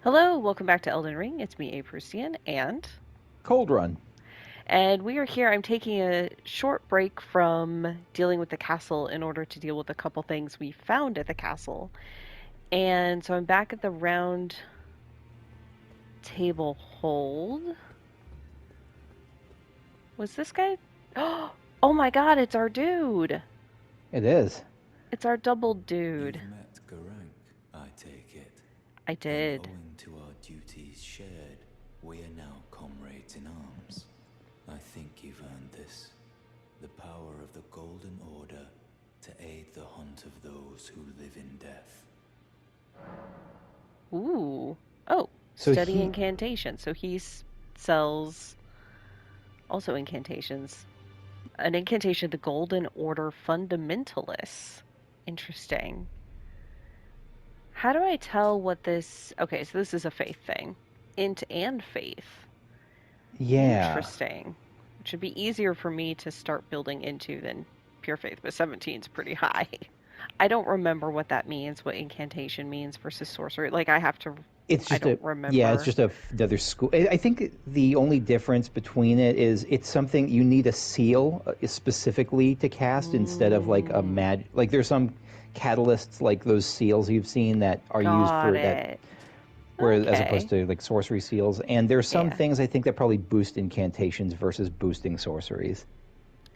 Hello, welcome back to Elden Ring. It's me, Aprusian, Cold Run. and we are here. I'm taking a short break from dealing with the castle in order to deal with a couple things we found at the castle. And so I'm back at the round table hold. Was this guy? Oh my god, it's our dude. It is. It's our double dude. You've met Garank, I take it. I And did. owing to our duties shared, we are now comrades in arms. I think you've earned this. The power of the Golden Order to aid the hunt of those who live in death. Ooh. Oh, So study he, incantation. So sells also incantations. An incantation, the Golden Order Fundamentalists. Interesting. How do I tell what this... Okay, so this is a faith thing. Int and faith. yeah, Interesting. It should be easier for me to start building into than pure faith, but 17 is pretty high. I don't remember what that means, what incantation means versus sorcery. Like, I have to... it's I just don't a yeah, it's remember. just another school. I think the only difference between it is it's something you need a seal specifically to cast instead of like a Mm, mag. Like there's some catalysts like those seals you've seen that are used got for that, it. where as opposed Okay. to like sorcery seals. And there's some Yeah, things I think that probably boost incantations versus boosting sorceries.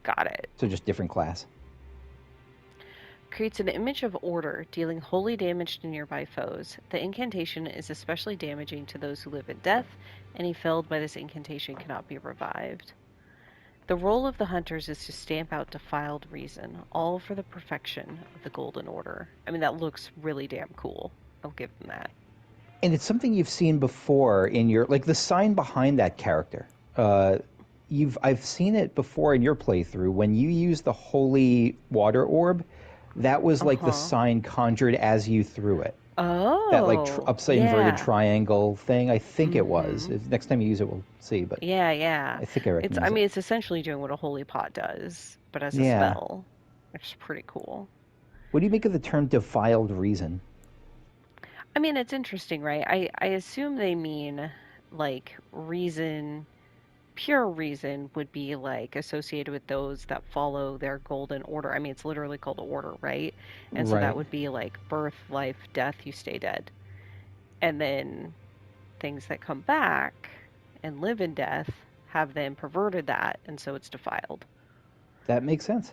got it. So just different class. Creates an image of order, dealing holy damage to nearby foes. The incantation is especially damaging to those who live in death. Any felled by this incantation cannot be revived. The role of the hunters is to stamp out defiled reason, all for the perfection of the Golden Order. I mean, that looks really damn cool. I'll give them that. And it's something you've seen before in your like the sign behind that character. Uh, I've seen it before in your playthrough when you use the holy water orb. That was Uh like the huh. sign conjured as you threw it. That like Oh, upside inverted yeah. triangle thing. I think it Mm was. hmm. If next time you use it, we'll see. But Yeah, yeah. I think I I recognize it. mean, it's essentially doing what a holy pot does, but as a Yeah. spell, which is pretty cool. What do you make of the term defiled reason? I mean, it's interesting, right? I assume they mean like reason, pure reason would be like associated with those that follow their golden order. I mean, it's literally called order, right? And so that Right. would be like birth, life, death, you stay dead. And then things that come back and live in death have then perverted that, and so it's defiled. That makes sense.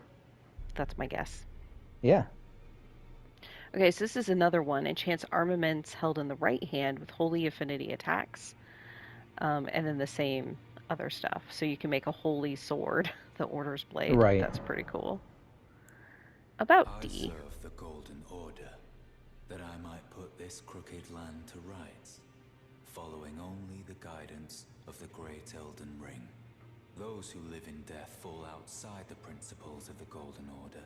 That's my guess. Yeah. Okay, so this is another one. Enchants armaments held in the right hand with holy affinity attacks. And then the same other stuff. So you can make a holy sword, the Order's blade. Right. That's pretty cool. About I D. serve the Golden Order, that I might put this crooked land to rights, following only the guidance of the great Elden Ring. Those who live in death fall outside the principles of the Golden Order.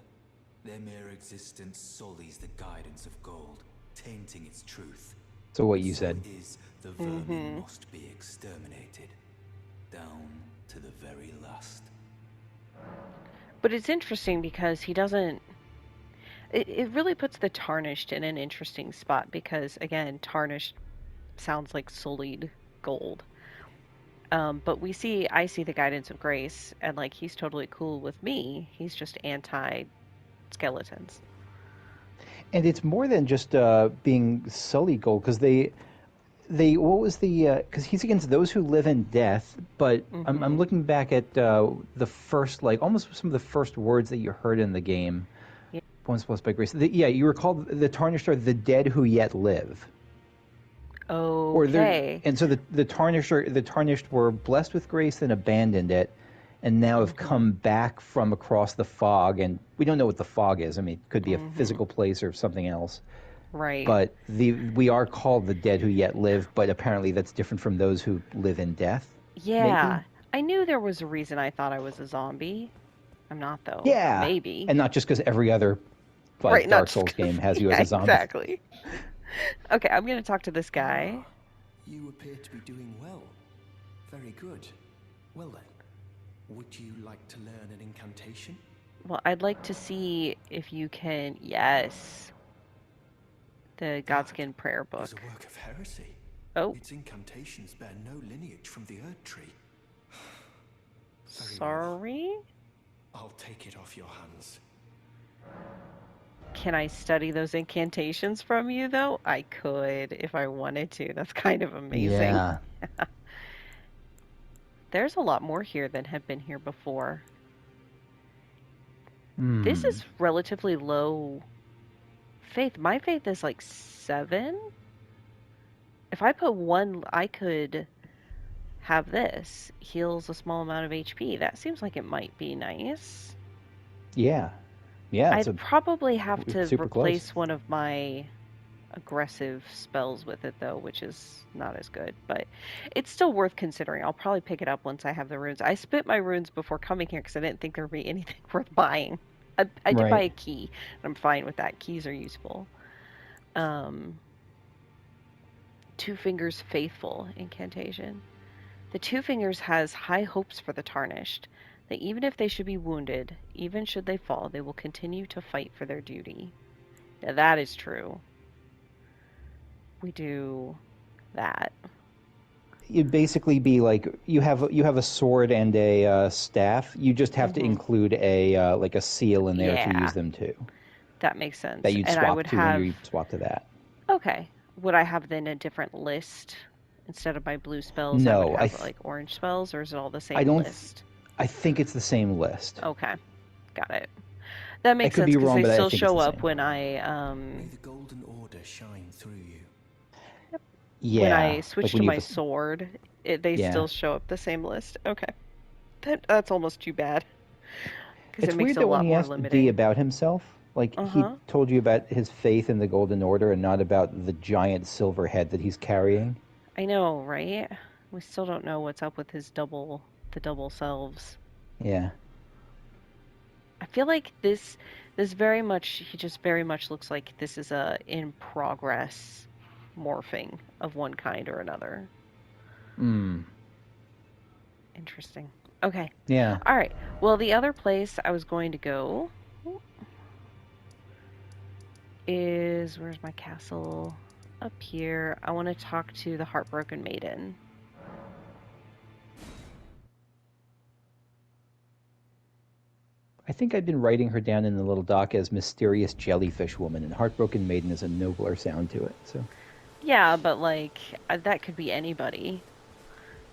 Their mere existence sullies the guidance of gold, tainting its truth. So what you So said. it is the vermin Mm-hmm. must be exterminated, down to the very last. But it's interesting because he doesn't. It really puts the tarnished in an interesting spot because, again, tarnished sounds like sullied gold. But I see the guidance of grace, and like he's totally cool with me. He's just anti skeletons. And it's more than just being Sully gold because they what was the because he's against those who live in death. But I'm Mm-hmm. looking back at the first like almost some of the first words that you heard in the game. Yeah. Once blessed by grace. Yeah, you were called the tarnished are the dead who yet live. Or they're Okay. and so the tarnished were blessed with grace and abandoned it, and now have Mm-hmm. come back from across the fog. And we don't know what the fog is. I mean, it could be a Mm-hmm. physical place or something else. Right. But we are called the dead who yet live, but apparently that's different from those who live in death, maybe. Yeah. I knew there was a reason I thought I was a zombie. I'm not though. Yeah, Maybe. and not just because every other Right, not Dark just Souls 'cause. game has you as Yeah, a zombie. exactly. Okay, I'm gonna talk to this Ah, guy. you appear to be doing well. Very good. Well then, would you like to learn an incantation? Well, I'd like to see if you yes, the That Godskin prayer is a book. work of heresy. Oh, Its incantations bear no lineage from the Erd Tree. Very well. sorry? I'll take it off your hands. Can I study those incantations from you, though? I could if I wanted to. That's kind of amazing. Yeah. There's a lot more here than had been here before. This Hmm. is relatively low faith. My faith is like 7. If I put 1, I could have this. Heals a small amount of HP. That seems like it might be nice. Yeah. Yeah, it's I'd a probably have to super close. replace one of my aggressive spells with it, though, which is not as good. But it's still worth considering. I'll probably pick it up once I have the runes. I spent my runes before coming here because I didn't think there would be anything worth buying. I did buy Right. a key, and I'm fine with that. Keys are useful. Two Fingers Faithful incantation. The Two Fingers has high hopes for the Tarnished, that even if they should be wounded, even should they fall, they will continue to fight for their duty. Now, that is true. We do that. It'd basically be like you have a sword and a staff. You just have to include a like a seal in there to use Yeah, them too. that makes That sense. you'd And I swap would to when have. you swap to that. Okay. Would I have then a different list? Instead of my blue spells, I would No, have like orange spells, or is it all the I same don't. list? I think it's the same list. Okay, got it. That I makes could sense be because wrong, they but I still think it's show the up same. when I May the Golden Order shine through you. when Yeah, I like switch when to you my have the. sword. They Yeah, still show up the same list. Okay, that's almost too bad because it it's makes weird it a that when lot he more asked D limiting. about himself, like Uh he huh. told you about his faith in the Golden Order and not about the giant silver head that he's carrying. I know, right? We still don't know what's up with the double selves. Yeah. I feel like this very much he just very much looks like this is a in progress morphing of one kind or another. Hmm. Interesting. Okay. Yeah. All right. Well, the other place I was going to go is where's my castle? Up here. I want to talk to the Heartbroken Maiden. I think I've been writing her down in the little doc as mysterious jellyfish woman, and heartbroken maiden is a nobler sound to it. So Yeah, but like that could be anybody.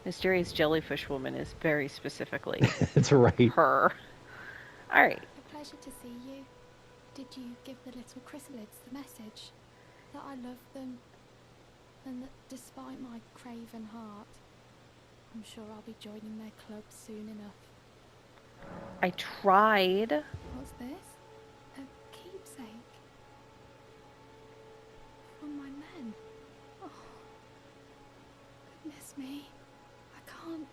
Mysterious Jellyfish Woman is very specifically that's right. her. All right. A pleasure to see you. Did you give the little chrysalids the message? That I love them, and that despite my craven heart, I'm sure I'll be joining their club soon enough. I tried. What's this? A keepsake? From my men? Oh, goodness me. I can't...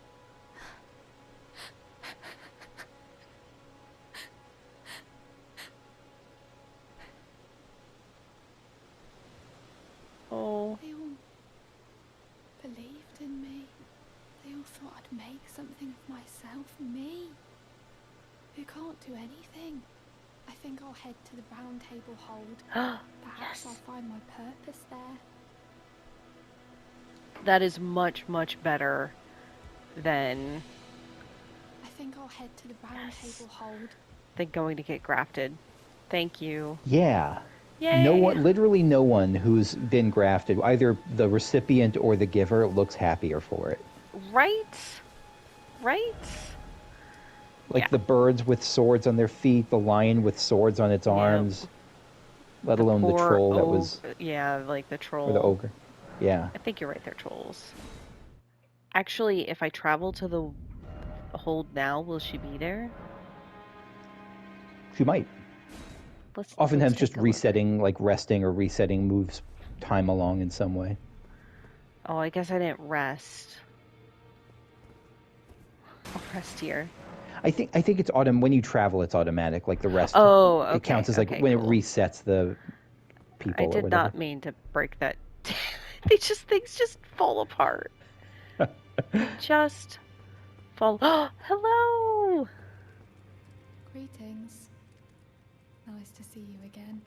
Oh, They all believed in me. They all thought I'd make something of myself. Me, who can't do anything. I think I'll head to the Roundtable Hold. Perhaps yes. I'll find my purpose there. That is much, much better than I think I'll head to the Roundtable Hold. going to get grafted. Thank you. Yeah. Yay. No one, literally no one who's been grafted, either the recipient or the giver, looks happier for it. Right? Right? Like Yeah. the birds with swords on their feet, the lion with swords on its arms, let alone the poor troll that was, yeah, like the troll. or the ogre. Yeah. I think you're right, they're trolls. Actually, if I travel to the hold now, will she be there? She might. Let's Oftentimes just take a look. resetting, like resting or resetting moves time along in some way. Oh, I guess I didn't rest. I'll rest here. I think it's when you travel, it's automatic. Like the rest, Oh, okay. it counts as like okay, when cool. it resets the people I or did whatever. not mean to break that. Things just fall apart. They just fall. Oh, hello. Greetings. Nice to see you again.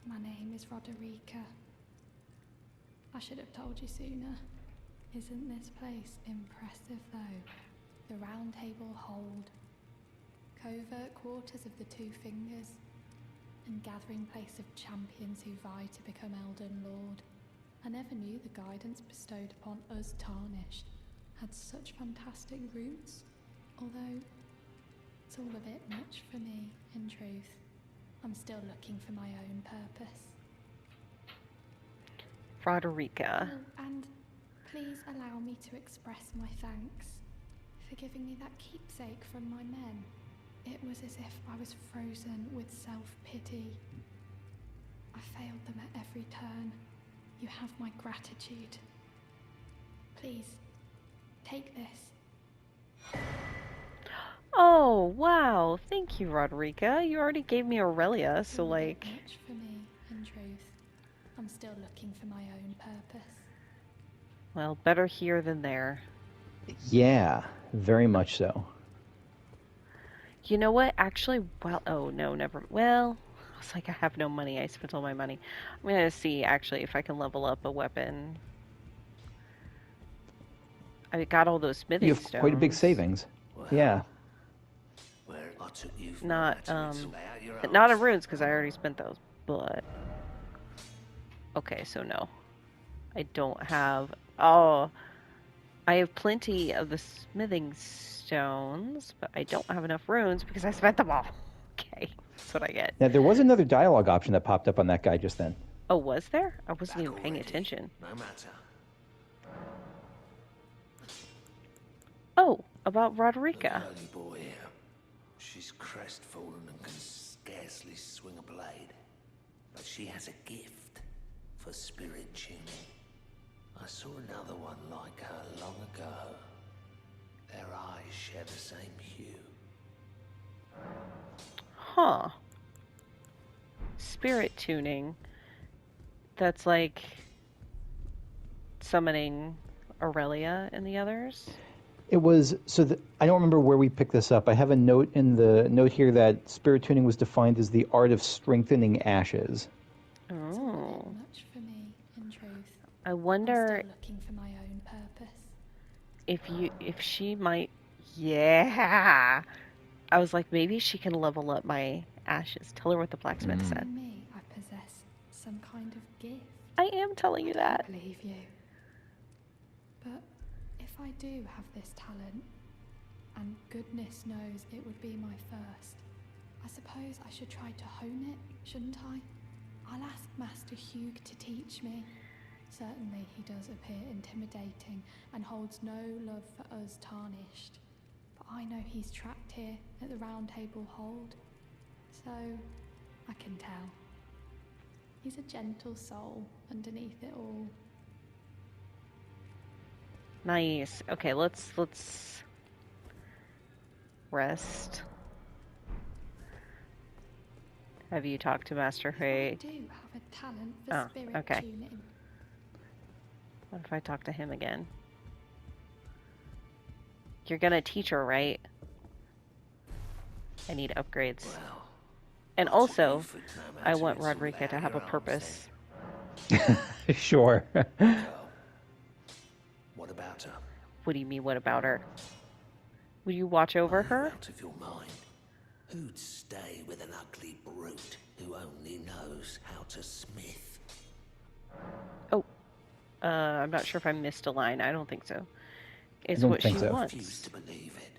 My name is Roderica. I should have told you sooner. Isn't this place impressive though? The Roundtable Hold. Covert quarters of the Two Fingers. And gathering place of champions who vie to become Elden Lord. I never knew the guidance bestowed upon us Tarnished had such fantastic roots. Although, it's all a bit much for me, in truth. I'm still looking for my own purpose. Roderica. Oh, and please allow me to express my thanks for giving me that keepsake from my men. It was as if I was frozen with self-pity. I failed them at every turn. You have my gratitude. Please, take this. Oh, wow. Thank you, Roderica. You already gave me Aurelia, so All a bit like... much for me, in truth. I'm still looking for my own purpose. Well, better here than there. Yeah, very much so. You know what? Actually, well, oh, no, never. Well, I was like, I have no money. I spent all my money. I'm going to see, actually, if I can level up a weapon. I got all those smithing You have stones. quite a big savings. Well, Yeah. where I took you from Not, the matter, it's lay out your not arms. in runes, because I already spent those, but... Okay, so no. I don't have... Oh, I have plenty of the smithing stones, but I don't have enough runes because I spent them all. Okay, that's what I get. Now, there was another dialogue option that popped up on that guy just then. Oh, was there? I wasn't Back even paying already. attention. No matter. Oh, about Look Roderica. at early boy here. She's crestfallen and can scarcely swing a blade. But she has a gift for spirit tuning. I saw another one like her long ago. Their eyes share the same hue. Huh. Spirit tuning. That's like summoning Aurelia and the others. It was I don't remember where we picked this up. I have a note in the note here that spirit tuning was defined as the art of strengthening ashes. It's all a Oh. bit much for me, in truth. I I'm wonder still looking for my own purpose. if she might. Yeah. I was like, maybe she can level up my ashes. Tell her what the blacksmith said. Telling me I possess some kind of gift. I am telling you I that. don't believe you. But if I do have this talent, and goodness knows it would be my first, I suppose I should try to hone it, shouldn't I? I'll ask Master Hugh to teach me. Certainly he does appear intimidating and holds no love for us Tarnished. But I know he's trapped here at the Roundtable Hold, so I can tell. He's a gentle soul underneath it all. Nice. Okay, let's rest. Have you talked to Master If I Hui? do have a talent for Oh, spirit okay. tuning. What if I talk to him again? You're gonna teach her, right? I need upgrades. Well, And I took also, you for no I matter, want it's all Roderica lay to out have a your arms purpose. Sure. then. Girl. What about her? What do you mean, what about her? Will you watch over Are you her? out of your mind? Who'd stay with an ugly brute who only knows how to smith? I'm not sure if I missed a line. I don't think so. Is don't what think she so. I refuse wants. to believe it.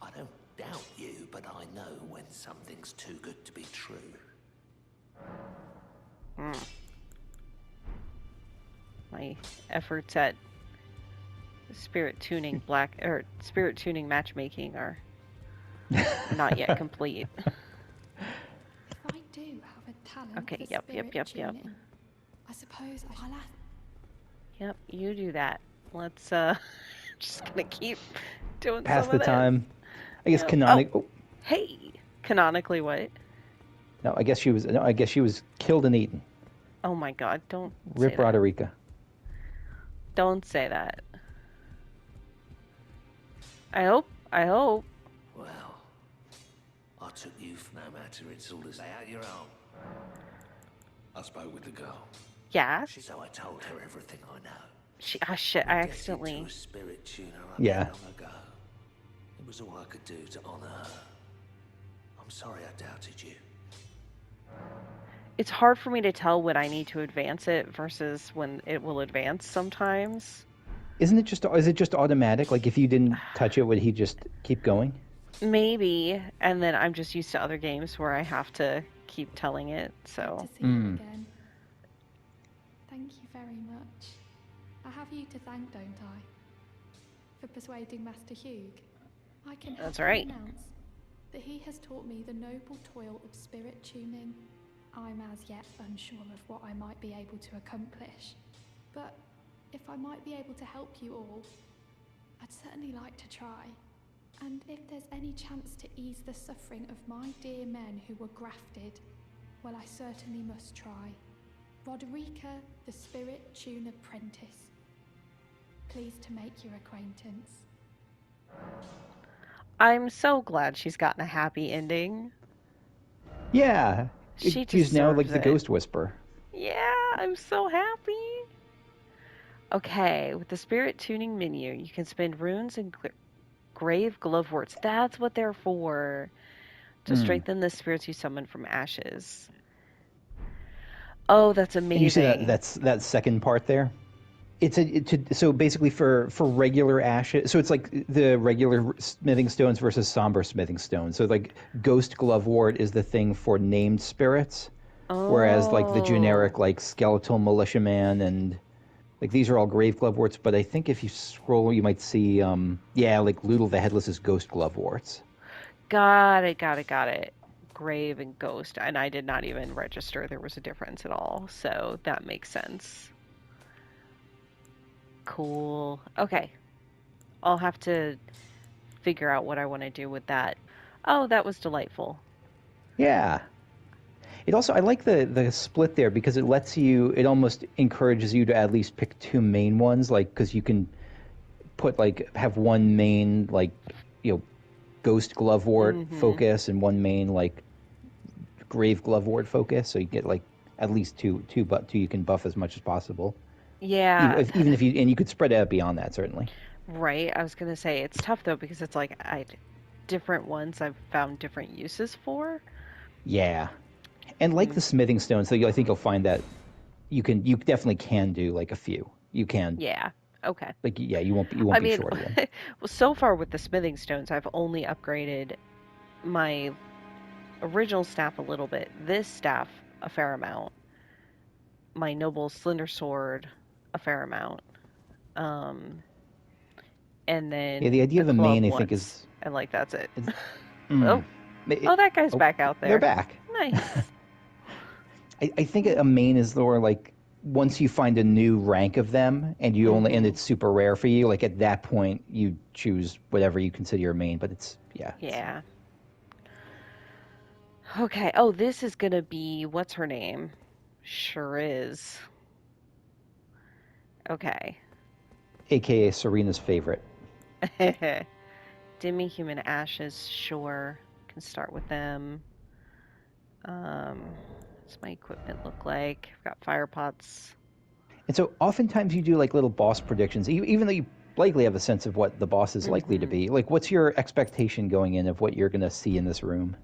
I don't doubt you, but I know when something's too good to be true. My efforts at spirit tuning spirit tuning matchmaking are not yet complete. If I do have a talent Okay, for yep. spirit tuning, I suppose I'll ask. Yep, you do that. Let's just gonna keep doing Pass some the of this. time. I guess Yep. canonic. Hey, canonically what? No, I guess she was. No, I guess she was killed and eaten. Oh my God! Don't Rip say that. Roderica. Don't say that. I hope. Well, I took you for no matter, it's all as lay out your arm. I spoke with the girl. Yes. So I told her everything I know. Shit, I Get accidentally. into a spirit tuner I Yeah. met long ago. It was all I could do to honor her. I'm sorry I doubted you. It's hard for me to tell when I need to advance it versus when it will advance sometimes. Isn't it just? Is it just automatic? Like if you didn't touch it, would he just keep going? Maybe, and then I'm just used to other games where I have to keep telling it, Good so. to see you again. Thank you very much. I have you to thank, don't I? For persuading Master Hugh. I can That's happily right. announce that he has taught me the noble toil of spirit tuning. I'm as yet unsure of what I might be able to accomplish, but if I might be able to help you all, I'd certainly like to try. And if there's any chance to ease the suffering of my dear men who were grafted, well, I certainly must try. Roderica, the Spirit Tune Apprentice. Pleased to make your acquaintance. I'm so glad she's gotten a happy ending. Yeah. She She's now like deserves the it. Ghost Whisperer. Yeah, I'm so happy. Okay, with the spirit tuning menu, you can spend runes and grave gloveworts. That's what they're for. To strengthen the spirits you summon from ashes. Oh, that's And you see amazing. that second part there. So basically for regular ashes. So it's like the regular smithing stones versus somber smithing stones. So like Ghost Glovewort is the thing for named spirits, whereas like the Oh, generic like Skeletal Militiaman and like these are all grave gloveworts. But I think if you scroll, you might see like Loodle the Headless is Ghost Gloveworts. got it, got it, got it. Grave and ghost, and I did not even register there was a difference at all, so that makes sense. Cool. Okay, I'll have to figure out what I want to do with that. Oh, that was delightful. Yeah. It also I like the split there because it almost encourages you to at least pick two main ones, like because you can put like have one main like Ghost Glovewort Mm-hmm. focus and one main like Grave Glovewort focus, so you get like at least two you can buff as much as possible. Yeah, Even if you and you could spread it out beyond that certainly. right. I was gonna say it's tough though because it's like different ones I've found different uses for. Yeah, and like the Mm, smithing stone, so I think you'll find that you definitely can do like a few. You can yeah. Okay. like you won't I be mean, short of them. well, so far with the smithing stones, I've only upgraded my original staff a little bit. This staff a fair amount. My noble slender sword a fair amount. Um, and Yeah, then the idea the of a club main I think once, and like that's it. is Oh, mm, it, oh, that guy's oh, back out they're there. back. Nice. I think a main is the more like once you find a new rank of them and and Mm-hmm. it's super rare for you, like at that point you choose whatever you consider your main. But it's Yeah. Okay. Oh, this is gonna be what's her name? Sure is. Okay. AKA Serena's favorite. Demi-human ashes, sure. Can start with them. What's my equipment look like? I've got fire pots. And so oftentimes you do like little boss predictions, even though you likely have a sense of what the boss is likely to Mm-hmm. be. Like, what's your expectation going in of what you're going to see in this room?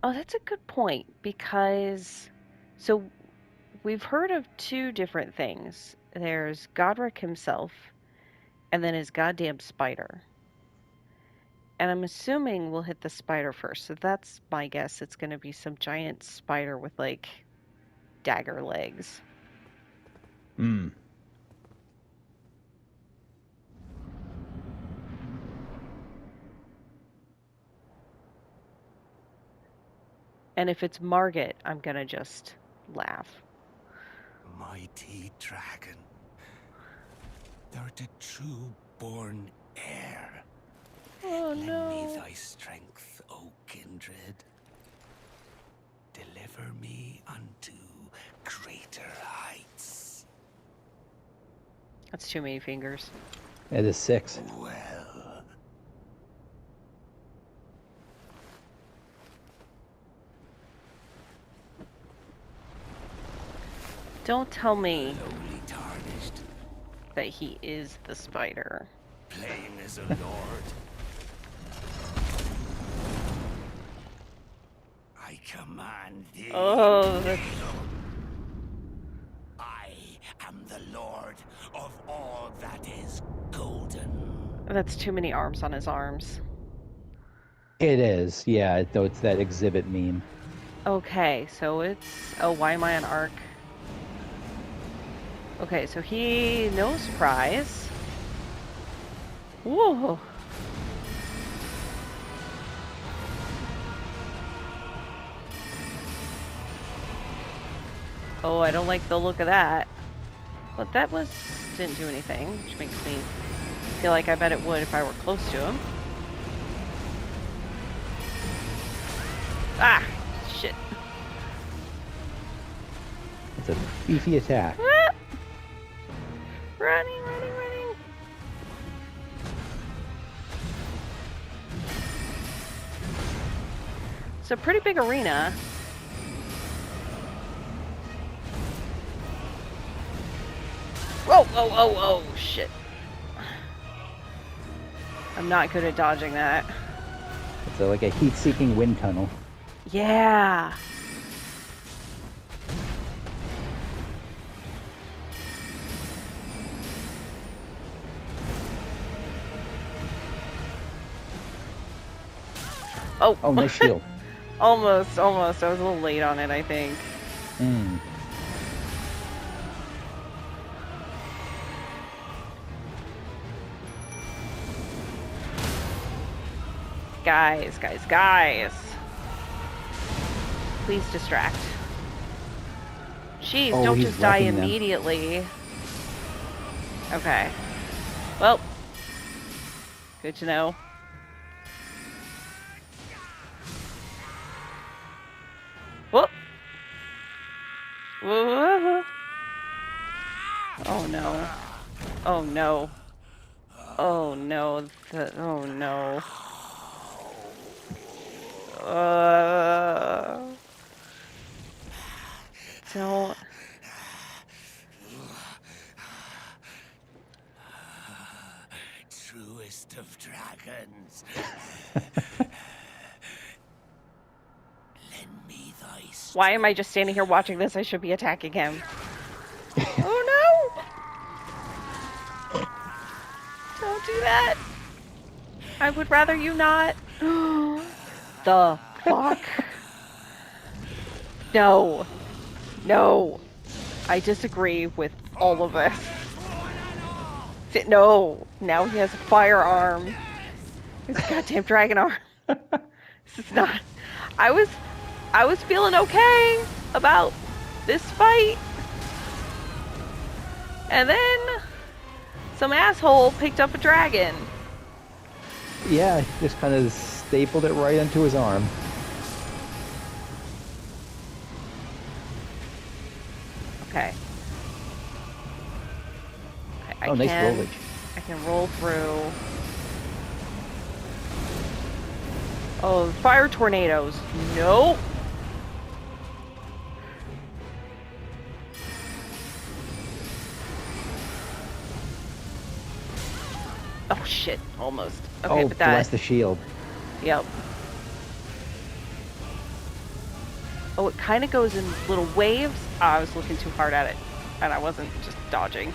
Oh, that's a good point because so we've heard of two different things. There's Godrick himself, and then his goddamn spider. And I'm assuming we'll hit the spider first. So that's my guess. It's going to be some giant spider with like dagger legs. Hmm. And if it's Margit, I'm going to just laugh. Mighty dragon, thou'rt a true born heir. Oh Lend me no. thy strength, O kindred. Deliver me unto greater heights. That's too many fingers. It is 6. Well, Don't tell me Lowly tarnished, that he is the spider. playing as a lord. I command thee. Oh, that's... I am the lord of all that is golden. That's too many arms on his arms. It is, yeah, though it's that exhibit meme. Okay, so it's... Oh, why am I on arc? Okay, so he... No surprise. Whoa! Oh, I don't like the look of that. But that was... didn't do anything, which makes me feel like I bet it would if I were close to him. Ah! Shit. It's a beefy attack. Ah! Running, running, running. It's a pretty big arena. Whoa, whoa, whoa, whoa, shit. I'm not good at dodging that. It's like a heat-seeking wind tunnel. Yeah. Oh. Oh, nice shield. Almost. I was a little late on it, I think. Hmm. Guys. Please distract. Jeez, Oh, don't he's just die wrecking them. immediately. Okay. Well. Good to know. Whoop. Whoa. Oh no. Oh no. Oh no. Oh no. Don't. Truest of dragons. Lend me thy strength. Why am I just standing here watching this? I should be attacking him. Oh no! Don't do that. I would rather you not. The fuck? No. No. I disagree with all of this. No. Now he has a firearm. His goddamn dragon arm. This is not... I was feeling okay about this fight. And then some asshole picked up a dragon. Yeah, just kind of stapled it right into his arm. Okay. Oh, nice rollage. I can roll through. Oh, fire tornadoes. Nope. Oh shit, almost. Okay, Oh, but that... bless the shield. Yep. Oh, it kind of goes in little waves. Oh, I was looking too hard at it, and I wasn't just dodging.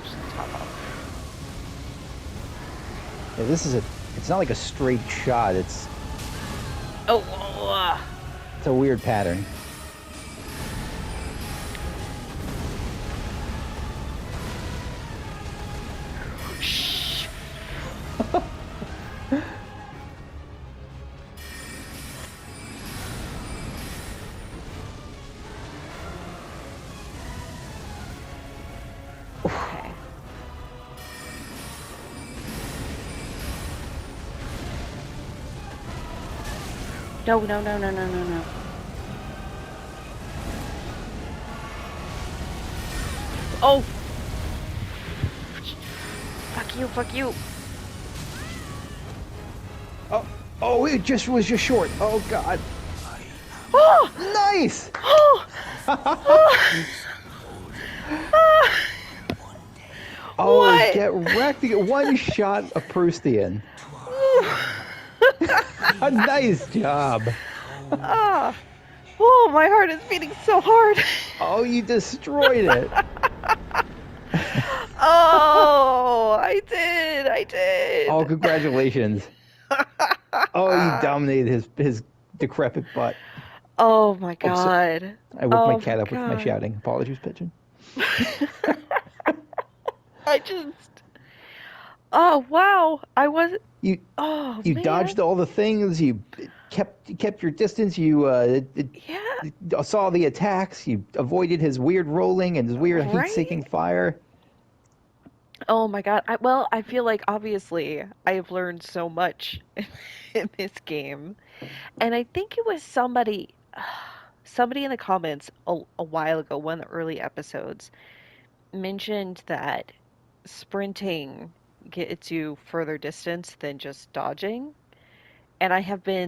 Just top off. Yeah, this is it's not like a straight shot, it's Oh, a weird pattern. shh. Okay. No. Oh, you, fuck you. Oh, it just was just short. Oh God. Oh! Nice. Oh! Oh! Oh, What? get wrecked. You get one shot of Proustian. Nice job. Ah! Oh, my heart is beating so hard. Oh, you destroyed it. Oh, I did. I Oh, did. congratulations. Oh, you dominated his decrepit butt. Oh my Oh, so god. I woke my Oh my cat up with my god. shouting. Apologies, pigeon. I just. Oh wow. I was. You Oh you man. dodged all the things. You kept your distance. You Yeah. saw the attacks. You avoided his weird rolling and his weird Right? heat-seeking fire. Oh my god. I feel like obviously I have learned so much in this game. And I think it was somebody in the comments a while ago, one of the early episodes, mentioned that sprinting gets you further distance than just dodging. And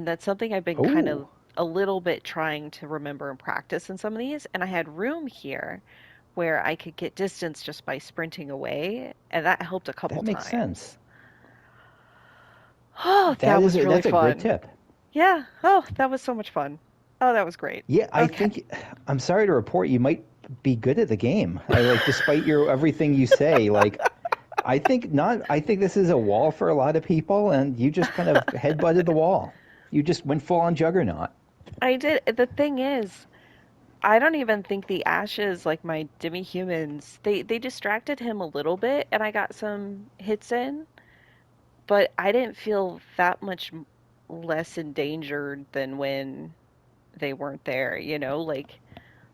that's something I've been kind Oh, of a little bit trying to remember and practice in some of these. And I had room here where I could get distance just by sprinting away, and that helped a couple that makes sense. times. Oh, that was really That's a great fun. tip. Yeah. Oh, that was so much fun. Oh, that was great. Yeah, I Okay. think I'm sorry to report you might be good at the game. I like despite your everything you say, like I think not I think this is a wall for a lot of people and you just kind of headbutted the wall. You just went full on juggernaut. I did. The thing is, I don't even think the ashes, like my demi-humans, they distracted him a little bit, and I got some hits in, but I didn't feel that much less endangered than when they weren't there, you know? Like,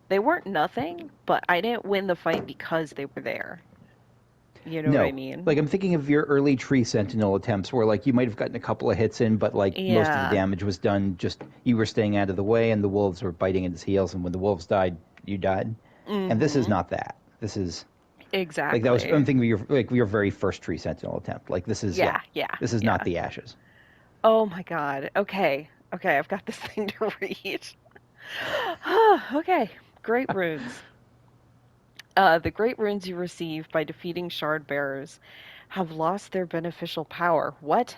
they weren't nothing, but I didn't win the fight because they were there. You know what I No. mean? Like I'm thinking of your early tree sentinel attempts where like you might have gotten a couple of hits in, but like most of the Yeah. damage was done just you were staying out of the way and the wolves were biting at his heels and when the wolves died, you died. And this is Mm-hmm. not that. This is like that was I'm Exactly. thinking of your very first tree sentinel attempt. Like this is yeah. Yeah, yeah, This is not yeah. the ashes. Oh my God. Okay. Okay, I've got this thing to read. Okay. Great runes. The great runes you receive by defeating shard bearers have lost their beneficial power. What?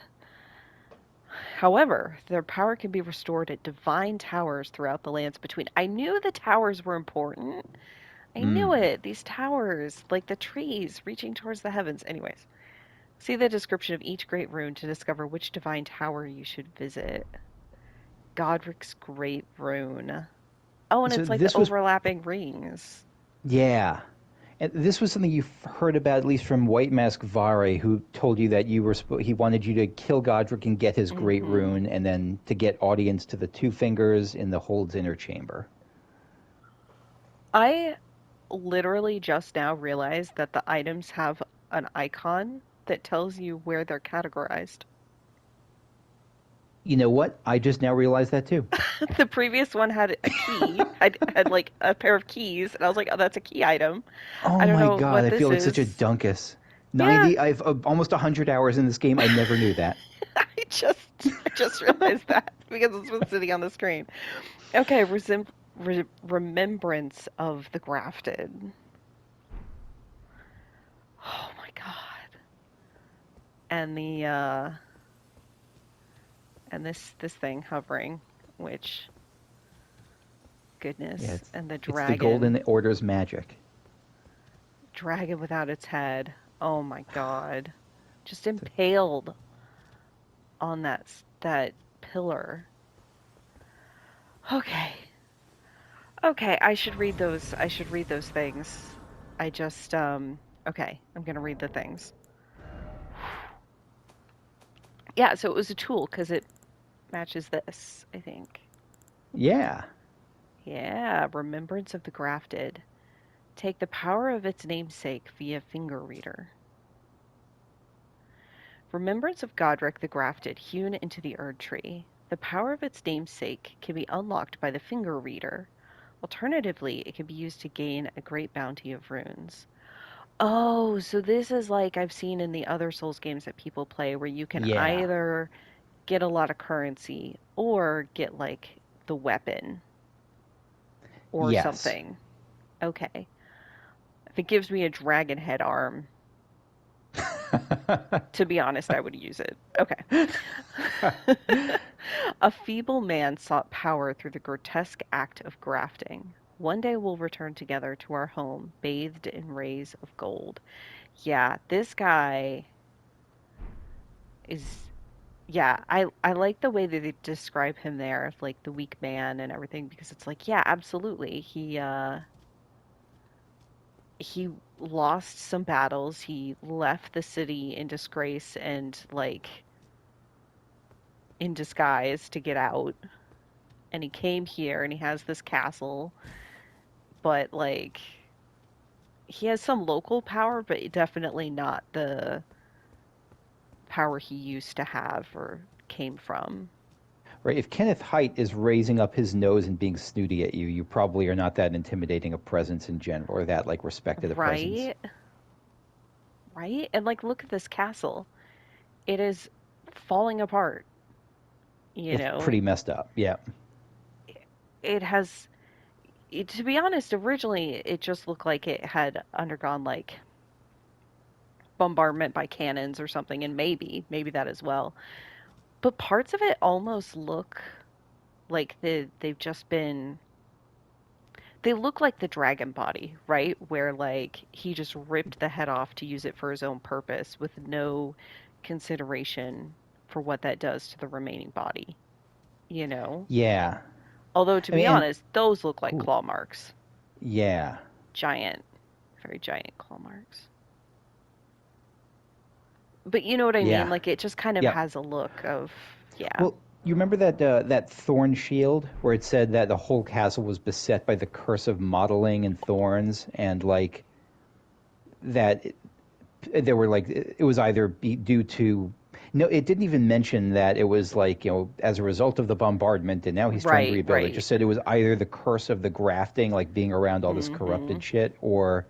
However, their power can be restored at divine towers throughout the lands between. I knew the towers were important. I knew Mm. it. These towers, like the trees reaching towards the heavens. Anyways, see the description of each great rune to discover which divine tower you should visit. Godrick's Great Rune. Oh, and So it's like the this was overlapping rings. yeah. And this was something you've heard about, at least from White Mask Vare, who told you that he wanted you to kill Godrick and get his great Hmm. rune, and then to get audience to the two fingers in the Hold's inner chamber. I literally just now realized that the items have an icon that tells you where they're categorized. You know what? I just now realized that too. The previous one had a key, had like a pair of keys, and I was like, oh, that's a key item. I Oh don't my know god, what I feel this like such a is. dunkus. Yeah, 90, I've almost 100 hours in this game. I never knew that. I just realized that because it's been sitting on the screen. Okay, remembrance of the grafted. Oh my god. And the and this thing hovering, which Yeah, goodness, and the it's the Golden dragon, Order's magic. dragon without its head. Oh my god. Just impaled on that pillar. Okay. Okay, I should read those things. I just okay, I'm going to read the things. Yeah, so it was a tool cuz it matches this, I think. Yeah. Yeah, remembrance of the grafted. Take the power of its namesake via finger reader. Remembrance of Godrick the Grafted hewn into the Erd tree. The power of its namesake can be unlocked by the finger reader. Alternatively, it can be used to gain a great bounty of runes. Oh, so this is like I've seen in the other Souls games that people play where you can Yeah. either get a lot of currency or get like the weapon or Yes. something. Okay. If it gives me a dragon head arm, to be honest, I would use it. Okay. A feeble man sought power through the grotesque act of grafting. One day we'll return together to our home, bathed in rays of gold. Yeah, this guy is yeah, I like the way that they describe him there, like the weak man and everything, because it's like, yeah, absolutely. He lost some battles. He left the city in disgrace and like in disguise to get out. And he came here and he has this castle, but like he has some local power, but definitely not the power he used to have or came from. Right. If Kenneth Height is raising up his nose and being snooty at you, you probably are not that intimidating a presence in general, or that like respected a presence. Right? Right? And like look at this castle. It is falling apart, you It's know. pretty messed up. Yeah. It has to be honest, originally it just looked like it had undergone like bombardment by cannons or something, and maybe that as well. But parts of it almost look like they've just been they look like the dragon body, right? Where like he just ripped the head off to use it for his own purpose with no consideration for what that does to the remaining body, you know? Yeah. Although to I be mean, and honest, those look like ooh, claw marks. yeah. Giant, very giant claw marks. But you know what I mean? Yeah. Like it just kind of Yep. has a look of yeah. Well, you remember that thorn shield where it said that the whole castle was beset by the curse of modeling and thorns, and like that there were like it was either due to no, it didn't even mention that it was like as a result of the bombardment, and now he's trying to Right, rebuild it. right. Just said it was either the curse of the grafting, like being around all this corrupted Mhm. shit, or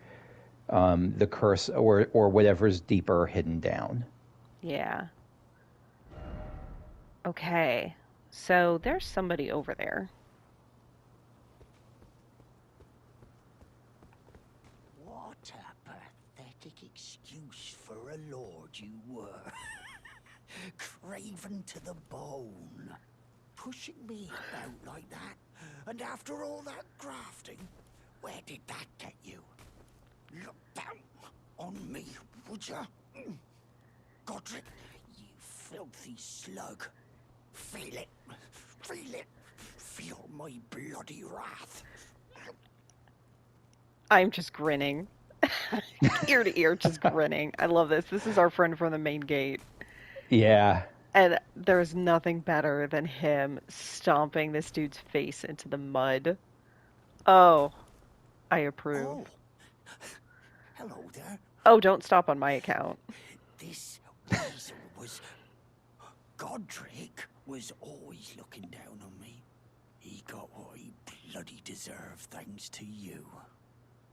the curse, or whatever's deeper hidden down. Yeah. Okay. So there's somebody over there. What a pathetic excuse for a lord you were. Craven to the bone. Pushing me about like that. And after all that grafting, where did that get you? Look down on me, would ya? Godrick, you filthy slug. Feel it. Feel it. Feel my bloody wrath. I'm just grinning. Ear to ear, just grinning. I love this. This is our friend from the main gate. Yeah. And there's nothing better than him stomping this dude's face into the mud. Oh, I approve. Oh, hello there. Oh, don't stop on my account. This weasel was... Godrick was always looking down on me. He got what he bloody deserved thanks to you.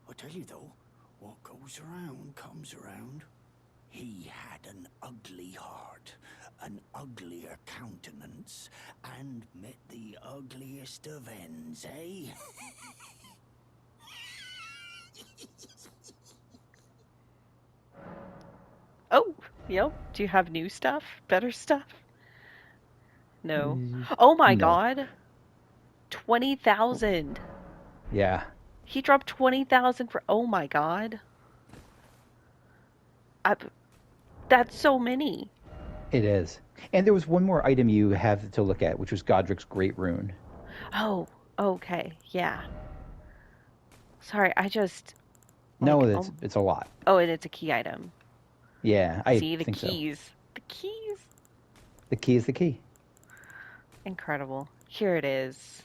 I tell you though, what goes around comes around. He had an ugly heart, an uglier countenance, and met the ugliest of ends, eh? Oh, yep. Do you have new stuff? Better stuff? No. Oh my No. god. 20,000. Yeah. He dropped 20,000 for. Oh my god. I, that's so many. It is. And there was one more item you have to look at, which was Godrick's Great Rune. Oh, okay. Yeah. Sorry, I just No, like it's a lot. oh, and it's a key item. Yeah, I See the think so. keys. The keys. The key is the key. Incredible. Here it is.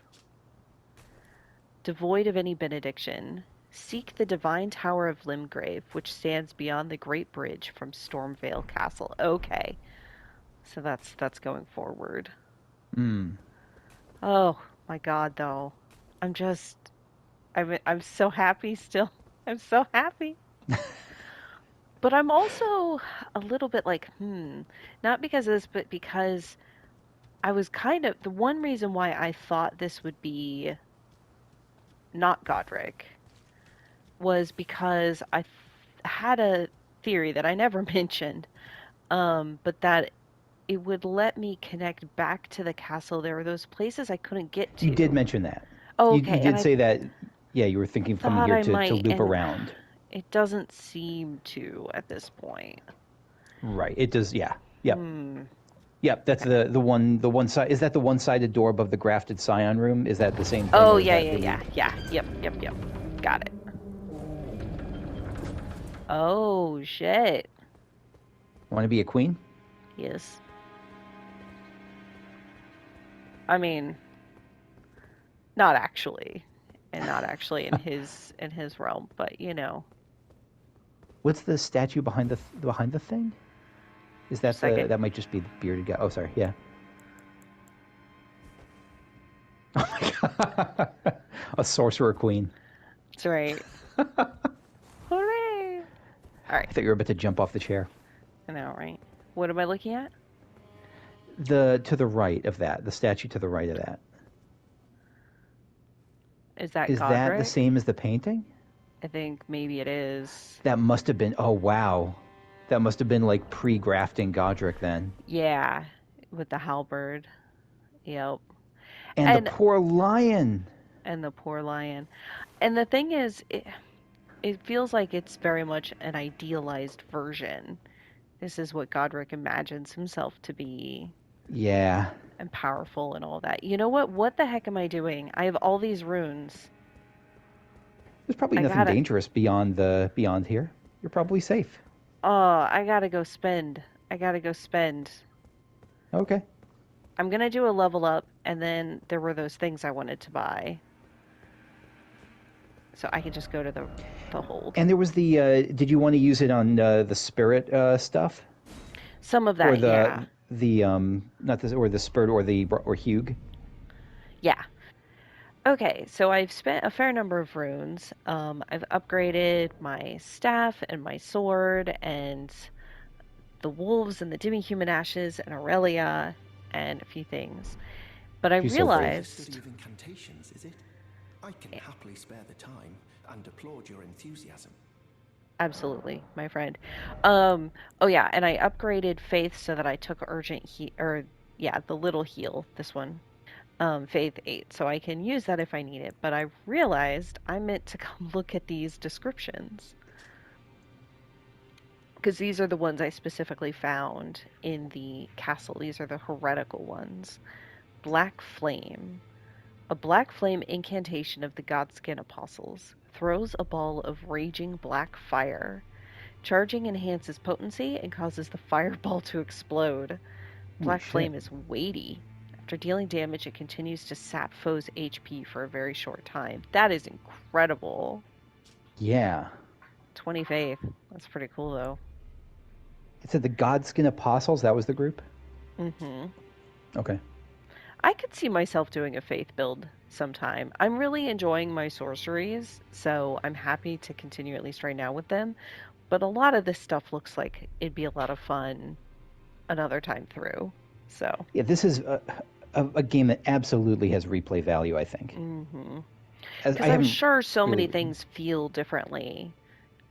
Devoid of any benediction. Seek the divine tower of Limgrave, which stands beyond the great bridge from Stormvale Castle. Okay. So that's going forward. Mm. Oh my god though. I'm so happy still. I'm so happy. But I'm also a little bit like, not because of this, but because I was kind of the one reason why I thought this would be not Godric was because had a theory that I never mentioned, but that it would let me connect back to the castle. There were those places I couldn't get You did to. mention that. Oh, You okay, and did say that. Yeah, you were thinking of coming thought here I to might, loop and around. it doesn't seem to at this point. Right. It does. Yeah. Yep. Hmm. Yep. That's Okay. the one side. Is that the one-sided door above the grafted scion room? Is that the same thing, Oh, or is yeah, that yeah, the? yeah, yeah. Yep, yep, yep. Got it. Oh, shit. Want to be a queen? Yes. I mean, not actually, and not actually in his realm, but you know, What's the statue behind the thing? Is that the second. that might just be the bearded guy? Oh, sorry. Yeah. Oh my god. A sorcerer queen. That's right. Hooray! All right. I thought you were about to jump off the chair. I know, right? What am I looking at? The to the right of that, the statue to the right of that. Is that Is that the Godric? same as the painting? I think maybe it is. That must have been. Oh wow. That must have been like pre-grafting Godrick then. Yeah, with the halberd. Yep. And the And poor lion. the poor lion. And the thing is, it feels like it's very much an idealized version. This is what Godric imagines himself to be Yeah. and powerful and all that. You know what? What the heck am I doing? I have all these runes. There's probably I nothing gotta, dangerous beyond here. You're probably safe. I gotta go spend. I gotta go spend. Okay. I'm gonna do a level up, and then there were those things I wanted to buy. So I can just go to the hold. And there was the. Did you want to use it on the spirit stuff, Some of or that, yeah. the not the or the spirit or Hugh? Yeah. Okay, so I've spent a fair number of runes. I've upgraded my staff and my sword and the wolves and the demi-human ashes and Aurelia and a few things. But I She's so brave. The study realized, of incantations, is it? I can happily spare the time and applaud your enthusiasm. absolutely, my friend. Oh yeah, and I upgraded faith so that I took urgent or yeah, the little heal, this one. Faith 8, so I can use that if I need it. But I realized I meant to come look at these descriptions because these are the ones I specifically found in the castle. These are the heretical ones. Black Flame. A black flame incantation of the Godskin Apostles throws a ball of raging black fire. Charging enhances potency and causes the fireball to explode. Holy Black shit. Flame is weighty. After dealing damage, it continues to sap foes' HP for a very short time. That is incredible. Yeah. 20 faith. That's pretty cool, though. It said the Godskin Apostles. That was the group. Mm-hmm. Okay. I could see myself doing a faith build sometime. I'm really enjoying my sorceries, so I'm happy to continue at least right now with them. But a lot of this stuff looks like it'd be a lot of fun another time through. So, Yeah, this is a game that absolutely has replay value. I think. mm-hmm. As Because I I'm haven't sure so many really. things feel differently.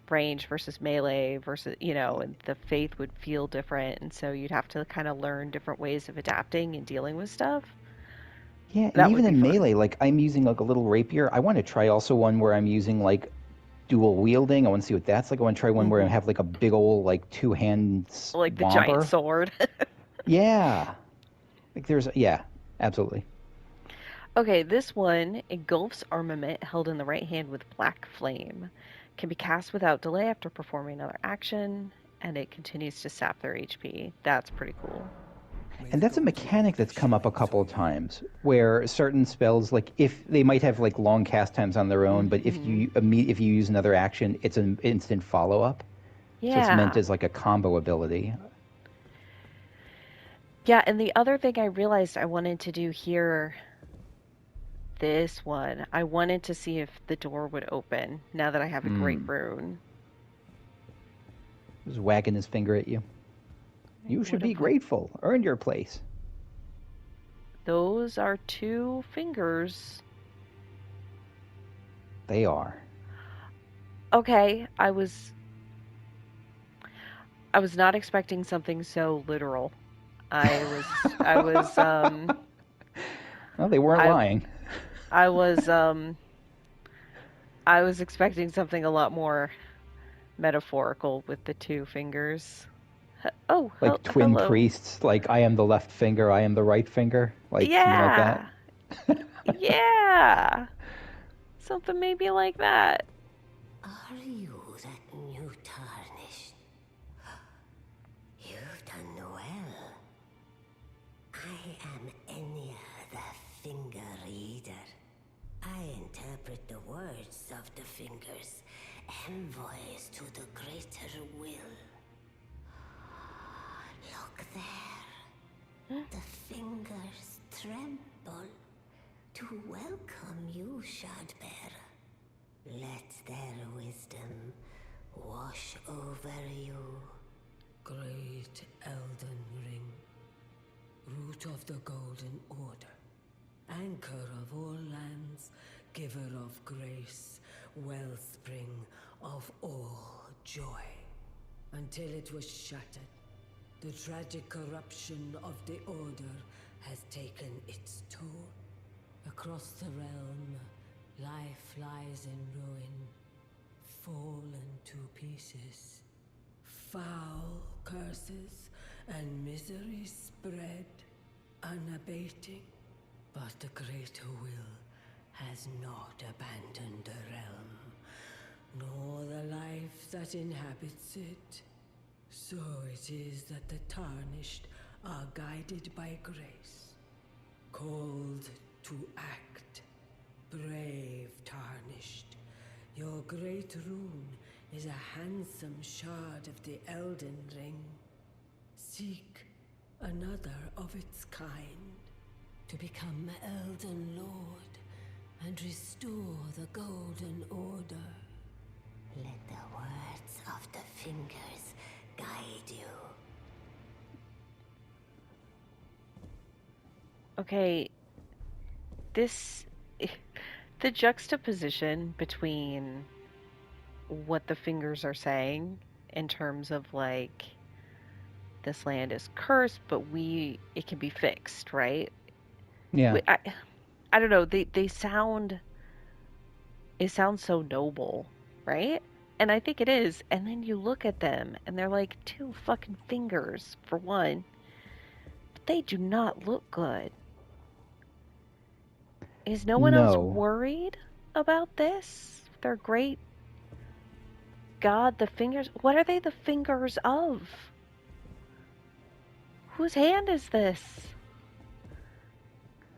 Range versus melee versus, and the faith would feel different. And so you'd have to kind of learn different ways of adapting and dealing with stuff. Yeah, and That would even be in fun. melee, like I'm using like a little rapier. I want to try also one where I'm using like dual wielding. I want to see what that's like. I want to try one where I Hmm. have like a big old like two hands Like the giant womper. sword. Yeah, like yeah, absolutely. Okay, this one engulfs armament held in the right hand with black flame. Can be cast without delay after performing another action, and it continues to sap their HP. That's pretty cool. May And the that's a gods mechanic wield their that's come up a shields couple on of you. times where certain spells, like if they might have like long cast times on their own, but Hmm. if you use another action, it's an instant follow up. So it's meant Yeah. as like a combo ability. Yeah, and the other thing I realized I wanted to do here, this one, I wanted to see if the door would open now that I have a great Mm. rune. Just wagging his finger at you. You should What be have we? grateful. Earn your place. Those are 2 fingers. They are. Okay, I was not expecting something so literal. I was Well, they weren't I lying. I was I was expecting something a lot more metaphorical with the 2 fingers. Oh, Like twin hello. priests, like I am the left finger, I am the right finger, like something like that. Yeah. Yeah. Something maybe like that. Are you that new tarnished? You've done well. I am Enya, the Finger Reader. I interpret the words of the fingers, envoys to the greater will. Look there. The fingers tremble to welcome you, Shardbearer. Let their wisdom wash over you. Great Elden Ring, root of the Golden Order, anchor of all lands, giver of grace, wellspring of all joy. Until it was shattered, the tragic corruption of the Order has taken its toll. Across the realm, life lies in ruin, fallen to pieces. Foul curses and misery spread, unabating. But the greater will has not abandoned the realm, nor the life that inhabits it. So it is that the tarnished are guided by grace, called to act. Brave tarnished, your great rune is a handsome shard of the Elden Ring. Seek another of its kind to become Elden Lord and restore the Golden Order. Let the words of the fingers guide you. Okay, this the juxtaposition between what the fingers are saying in terms of like this land is cursed, but it can be fixed, right? Yeah. I don't know. They sound it sounds so noble, right? And I think it is. And then you look at them and they're like 2 fucking fingers for one, but they do not look good. Is no one else No. worried about this? Their great god, the fingers. What are they the fingers of? Whose hand is this?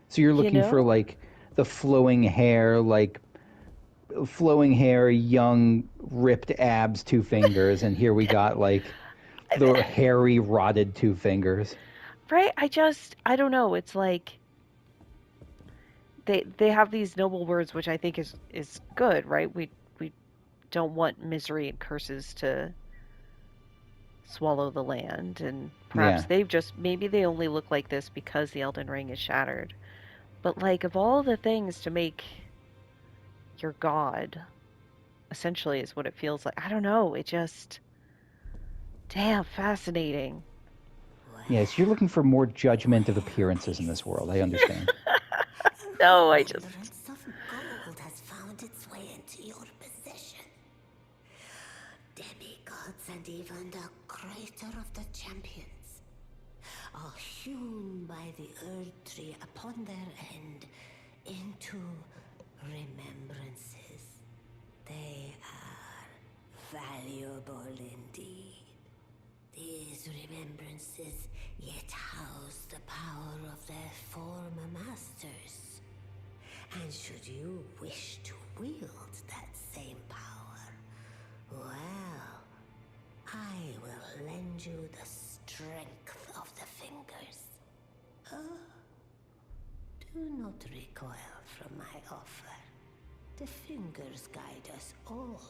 So you're You looking for know? like the flowing hair, young, ripped abs, 2 fingers, and here we got like the hairy, rotted 2 fingers. Right? I don't know. It's like they have these noble words, which I think is good, right? We don't want misery and curses to swallow the land, and perhaps Yeah. they've just maybe they only look like this because the Elden Ring is shattered. But like of all the things to make your god, essentially is what it feels like. I don't know. It just damn fascinating. Yes, you're looking for more judgment of appearances in this world. I understand. No, I just Remembrance of gold has found its way into your possession. Demigods and even the creator of the champions are hewn by the Earth Tree upon their end into remembrances. They are valuable indeed. These remembrances yet house the power of their former masters. And should you wish to wield that same power, well, I will lend you the strength of the fingers. Do not recoil from my offer. The fingers guide us all.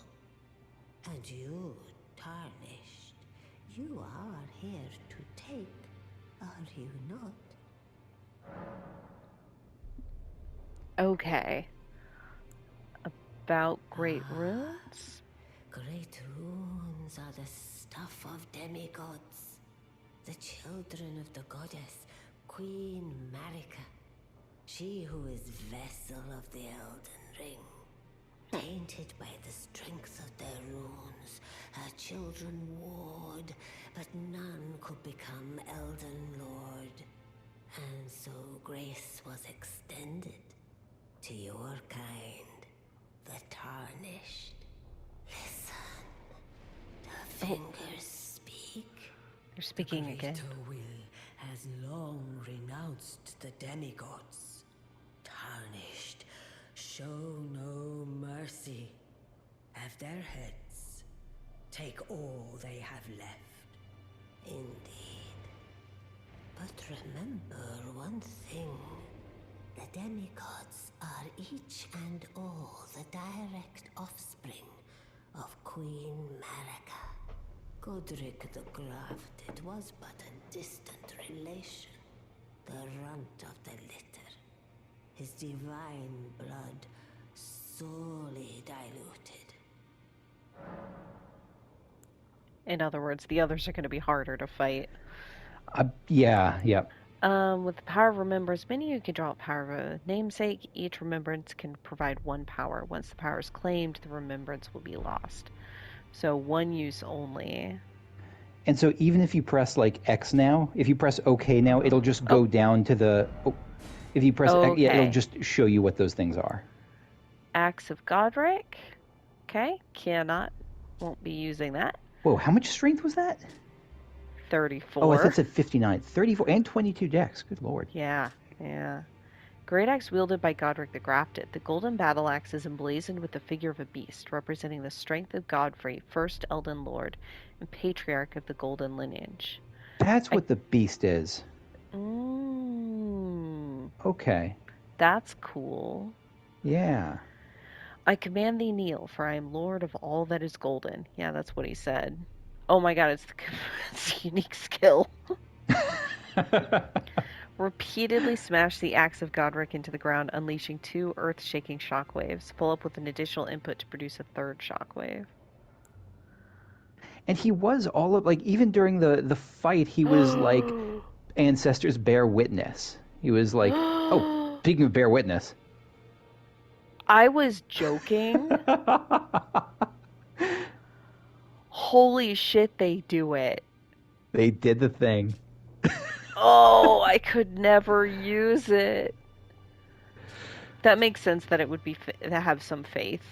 And you, tarnished, You are here to take, are you not? Okay. About great runes? Great runes are the stuff of demigods, the children of the goddess, Queen Marika. She who is vessel of the Elden Ring. Tainted by the strength of their runes, her children warred, but none could become Elden Lord. And so grace was extended to your kind, the Tarnished. Listen, the fingers speak. You're speaking again. Greater will has long renounced the demigods. Tarnished, show no mercy. Have their heads. Take all they have left. Indeed. But remember one thing. The demigods are each and all the direct offspring of Queen Marika. Godrick the Grafted was but a distant relation, the runt of the litter. His divine blood sorely diluted. In other words, the others are going to be harder to fight. Yeah. With the power of remembrance, many you can draw a power of a namesake. Each remembrance can provide one power. Once the power is claimed, the remembrance will be lost. So one use only. And so even if you press like X now, if you press OK now, it'll just go down to the. If you press X, yeah, it'll just show you what those things are. Axe of Godrick. Okay, won't be using that. Whoa, how much strength was that? 34. Oh, I thought it said 59. 34 and 22 dex. Good lord. Yeah. Great axe wielded by Godrick the Grafted. The golden battle axe is emblazoned with the figure of a beast, representing the strength of Godfrey, first Elden Lord, and patriarch of the golden lineage. That's what the beast is. Okay. That's cool. Yeah. I command thee kneel, for I am lord of all that is golden. Yeah, that's what he said. Oh my god, it's the unique skill. Repeatedly smash the axe of Godrick into the ground, unleashing 2 earth-shaking shockwaves. Pull up with an additional input to produce a 3rd shockwave. And he was all of, like, even during the fight, he was like, ancestors bear witness. He was like, oh, speaking of bear witness. I was joking. Holy shit, they do it. They did the thing. Oh, I could never use it. That makes sense that it would be to have some faith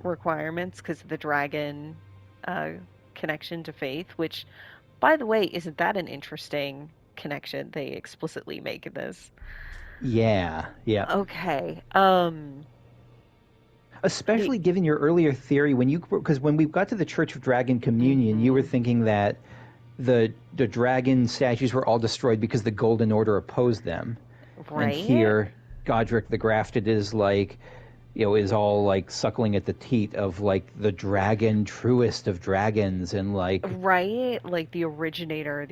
requirements because of the dragon connection to faith, which, by the way, isn't that an interesting connection they explicitly make in this? Yeah. Okay. Especially given your earlier theory, because when we got to the Church of Dragon Communion, you were thinking that the dragon statues were all destroyed because the Golden Order opposed them. Right. And here, Godrick the Grafted is like, is all like suckling at the teat of like the dragon, truest of dragons, and like. Right, like the originator,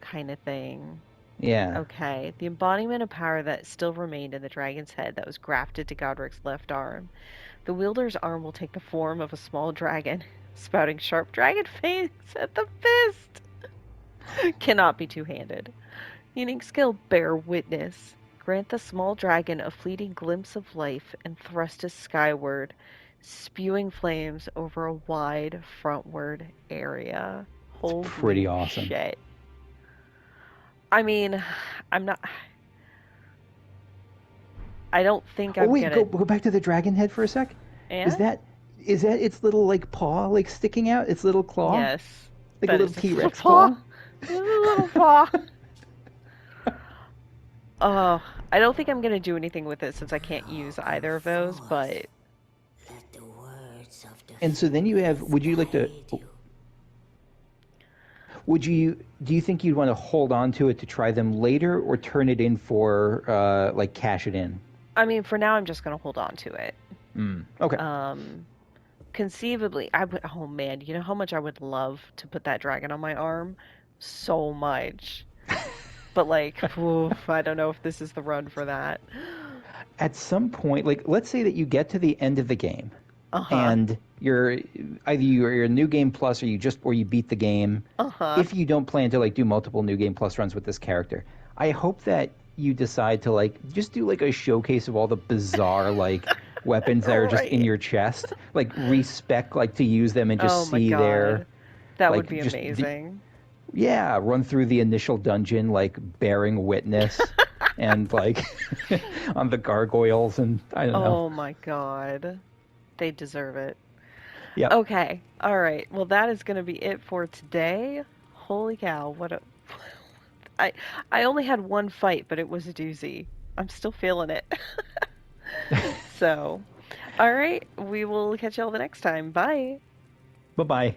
kind of thing. Yeah. Okay, the embodiment of power that still remained in the dragon's head that was grafted to Godrick's left arm. The wielder's arm will take the form of a small dragon, spouting sharp dragon fangs at the fist. Cannot be two-handed. Unique skill, bear witness. Grant the small dragon a fleeting glimpse of life and thrust it skyward, spewing flames over a wide frontward area. Holy pretty awesome. Shit. I mean, I'm not. I don't think I'm gonna. Go back to the dragon head for a sec. And? Is that its little like paw like sticking out? Its little claw? Yes. Like a little T-Rex paw. A little paw. I don't think I'm gonna do anything with it since I can't use either of those, but. And so then you have. Would you like to? Do you think you'd want to hold on to it to try them later, or turn it in for like cash it in? I mean, for now, I'm just gonna hold on to it. Okay. conceivably, I would. Oh man, you know how much I would love to put that dragon on my arm? So much. But like, oof, I don't know if this is the run for that. At some point, like let's say that you get to the end of the game, Uh-huh. and you're a new game plus, or you beat the game. Uh-huh. If you don't plan to like do multiple new game plus runs with this character, I hope that you decide to like just do like a showcase of all the bizarre like weapons that are just in Right. your chest, like respec like to use them and just Oh my see their God. That would like be just the amazing. yeah, run through the initial dungeon like bearing witness and like on the gargoyles and I don't know. Oh my God. They deserve it. Yep. Okay. All right. Well, that is going to be it for today. Holy cow. What a I I only had one fight, but it was a doozy. I'm still feeling it. So, all right. We will catch y'all the next time. Bye. Bye-bye.